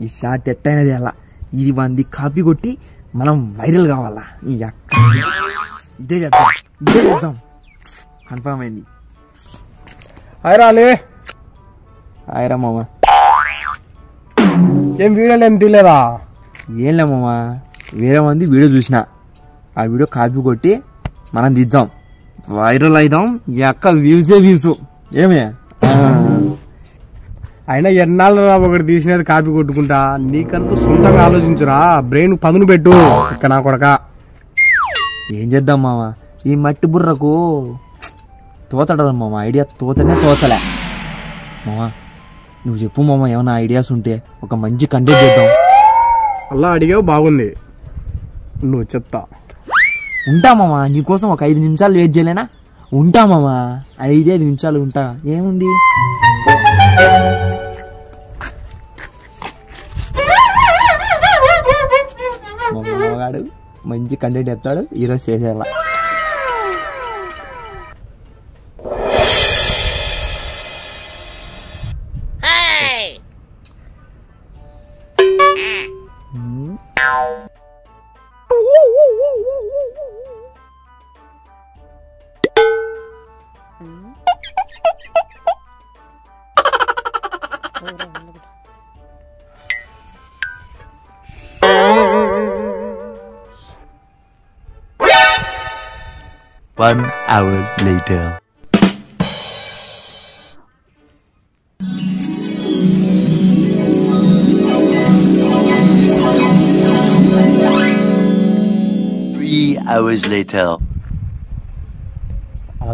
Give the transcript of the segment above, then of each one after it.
ఈ షార్ట్ ఎట్టయినా చేయాలా, ఇది మంది కాపీ కొట్టి మనం వైరల్ కావాలా. ఈ అక్క ఇదే చేద్దాం కన్ఫర్మ్ అయింది. హాయ్ ఆయరా మామ. ఏం వీడియోలు ఏం తీయలేదా? ఏంలే మామ, వేరే మంది వీడియో చూసిన, ఆ వీడియో కాపీ కొట్టి మనం తీద్దాం, వైరల్ అయిదాం. ఈ అక్క వ్యూసే వ్యూస్. ఏమే అయినా ఎన్నాళ్ళు ఒకటి తీసినది కాపీ కొట్టుకుంటా, నీకంటూ సొంతంగా ఆలోచించురా, బ్రెయిన్ పదును పెట్టు. ఇక్కడ నా కొడక ఏం చేద్దాం మామ, ఈ మట్టి బుర్రకు తోచడం మామ, ఐడియా తోచలే మామ. నువ్వు చెప్పు మామ, ఏమైనా ఐడియాస్ ఉంటే ఒక మంచి కంటెంట్ చేద్దాం. అలా అడిగావు, బాగుంది, నువ్వు చెప్తా. ఉంటా మామ, నీకోసం ఒక 5 నిమిషాలు వెయిట్ చేయలేనా? ఉంటా మామ, 5 నిమిషాలు ఉంటా, ఏముంది. మా మామగాడు మంచి కంటెంట్ చెప్తాడు, ఈరోజు చేసేలా. One hour later. Three hours later.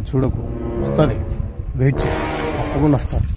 చూడకు, వస్తుంది, వెయిట్ చేయి, తప్పకుండా వస్తుంది.